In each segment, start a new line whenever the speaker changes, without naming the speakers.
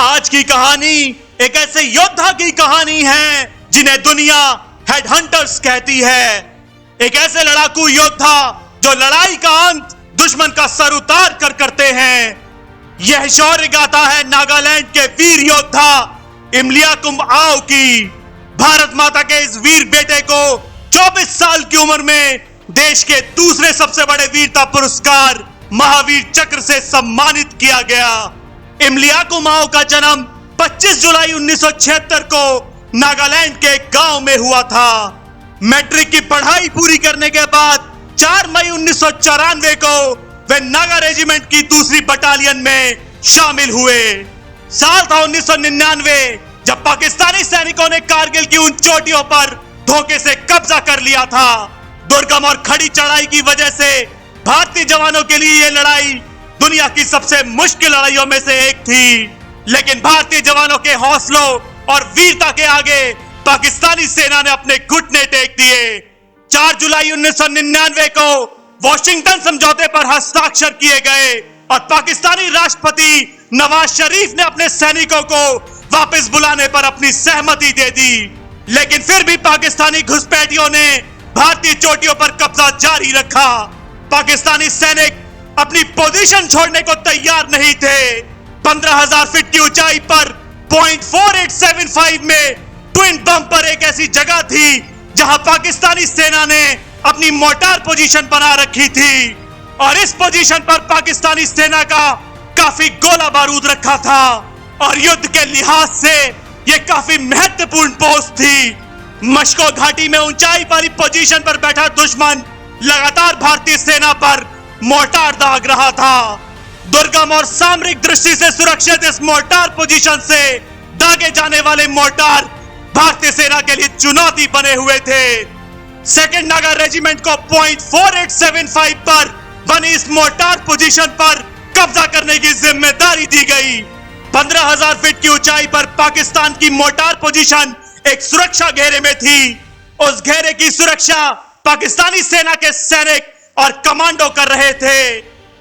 आज की कहानी एक ऐसे योद्धा की कहानी है जिन्हें दुनिया हेड हंटर्स कहती है। एक ऐसे लड़ाकू योद्धा जो लड़ाई का अंत दुश्मन का सर उतार कर करते हैं। यह शौर्य गाथा है नागालैंड के वीर योद्धा इमलियाकुम आओ की। भारत माता के इस वीर बेटे को 24 साल की उम्र में देश के दूसरे सबसे बड़े वीरता पुरस्कार महावीर चक्र से सम्मानित किया गया। इमलियाकुम आओ का जन्म 25 जुलाई 1976 को नागालैंड के गांव में हुआ था। मैट्रिक की पढ़ाई पूरी करने के बाद 4 मई 1994 को वे नागा रेजिमेंट की दूसरी बटालियन में शामिल हुए। साल था 1999 जब पाकिस्तानी सैनिकों ने कारगिल की उन चोटियों पर धोखे से कब्जा कर लिया था। दुर्गम और खड़ी चढ़ाई की वजह से भारतीय जवानों के लिए यह लड़ाई दुनिया की सबसे मुश्किल लड़ाइयों में से एक थी। लेकिन भारतीय जवानों के हौसलों और वीरता के आगे पाकिस्तानी सेना ने अपने घुटने टेक दिए। 4 जुलाई 1999 को वॉशिंगटन समझौते पर हस्ताक्षर किए गए और पाकिस्तानी राष्ट्रपति नवाज शरीफ ने अपने सैनिकों को वापस बुलाने पर अपनी सहमति दे दी। लेकिन फिर भी पाकिस्तानी घुसपैठियों ने भारतीय चोटियों पर कब्जा जारी रखा। पाकिस्तानी सैनिक अपनी पोजीशन छोड़ने को तैयार नहीं थे। 15,000 फीट की ऊंचाई पर .4875 में ट्विन बम पर एक ऐसी जगह थी जहां पाकिस्तानी सेना ने अपनी मोर्टार पोजीशन बना रखी थी और इस पोजीशन पर पाकिस्तानी सेना का काफी गोला बारूद रखा था और युद्ध के लिहाज से यह काफी महत्वपूर्ण पोस्ट थी। मशको घाटी में ऊंचाई वाली पोजीशन पर बैठा दुश्मन लगातार भारतीय सेना पर मोर्टार दाग रहा था। दुर्गम और सामरिक दृष्टि से सुरक्षित इस मोर्टार पोजीशन से दागे जाने वाले मोर्टार भारतीय सेना के लिए चुनौती बने हुए थे। सेकंड नागा रेजिमेंट को .4875 पर बनी इस मोर्टार पोजीशन पर कब्जा करने की जिम्मेदारी दी गई। 15,000 फीट की ऊंचाई पर पाकिस्तान की मोर्टार पोजीशन एक सुरक्षा घेरे में थी। उस घेरे की सुरक्षा पाकिस्तानी सेना के सैनिक और कमांडो कर रहे थे।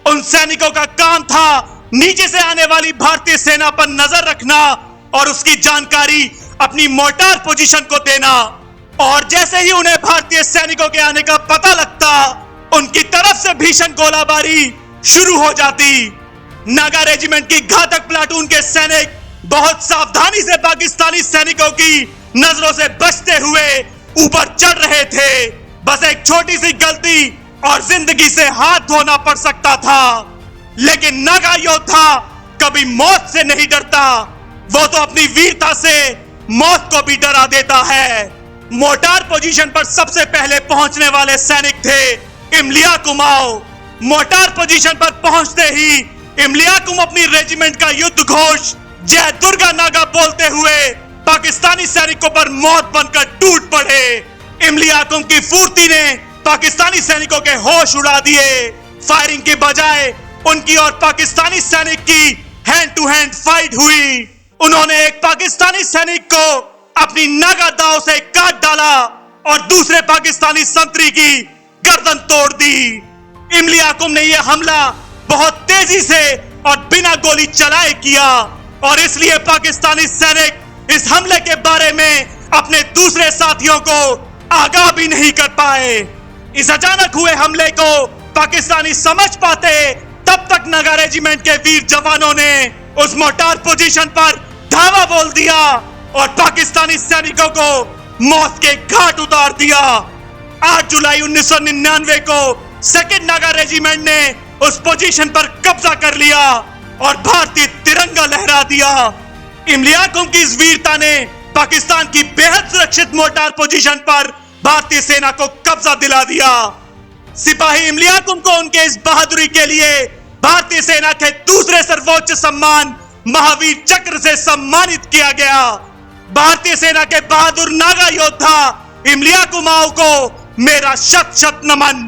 उन सैनिकों का काम था नीचे से आने वाली भारतीय सेना पर नजर रखना और उसकी जानकारी अपनी मोर्टार पोजीशन को देना। और जैसे ही उन्हें भारतीय सैनिकों के आने का पता लगता, उनकी तरफ से भीषण गोलाबारी शुरू हो जाती। नागा रेजिमेंट की घातक प्लाटून के सैनिक बहुत सावधानी से पाकिस्तानी सैनिकों की नजरों से बचते हुए ऊपर चढ़ रहे थे। बस एक छोटी सी गलती और जिंदगी से हाथ धोना पड़ सकता था। लेकिन नागा योद्धा कभी मौत से नहीं डरता, वो तो अपनी वीरता से मौत को भी डरा देता है। मोर्टार पोजीशन पर सबसे पहले पहुंचने वाले सैनिक थे इमलियाकुम आओ। मोर्टार पोजीशन पर पहुंचते ही इमलियाकुम अपनी रेजिमेंट का युद्ध घोष जय दुर्गा नागा बोलते हुए पाकिस्तानी सैनिकों पर मौत बनकर टूट पड़े। इमलियाकुम की फुर्ती ने पाकिस्तानी सैनिकों के होश उड़ा दिए। फायरिंग के बजाय उनकी और पाकिस्तानी सैनिक की हैंड टू हैंड फाइट हुई। उन्होंने एक पाकिस्तानी सैनिक को अपनी नागा दाव से काट डाला और दूसरे पाकिस्तानी संतरी की गर्दन तोड़ दी। इमलियाकुम ने यह हमला बहुत तेजी से और बिना गोली चलाए किया और इसलिए पाकिस्तानी सैनिक इस हमले के बारे में अपने दूसरे साथियों को आगाह भी नहीं कर पाए। इस अचानक हुए हमले को पाकिस्तानी समझ पाते तब तक नागा रेजिमेंट के वीर जवानों ने उस मोर्टार पोजीशन पर धावा बोल दिया और पाकिस्तानी सैनिकों को मौत के घाट उतार दिया। 8 जुलाई 1999 को सेकंड नागा रेजिमेंट ने उस पोजीशन पर कब्जा कर लिया और भारतीय तिरंगा लहरा दिया। इमलियाकुम की इस वीरता ने पाकिस्तान की बेहद सुरक्षित मोर्टार पोजीशन पर भारतीय सेना को कब्जा दिला दिया। सिपाही इमलियाकुम को उनके इस बहादुरी के लिए भारतीय सेना के दूसरे सर्वोच्च सम्मान महावीर चक्र से सम्मानित किया गया। भारतीय सेना के बहादुर नागा योद्धा इमलियाकुम आओ को मेरा शत शत नमन।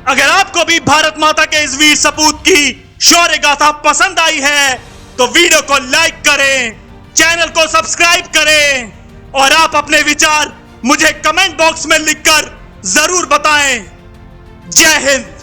अगर आपको भी भारत माता के इस वीर सपूत की शौर्य गाथा पसंद आई है तो वीडियो को लाइक करें, चैनल को सब्सक्राइब करें और आप अपने विचार मुझे कमेंट बॉक्स में लिखकर जरूर बताएं। जय हिंद।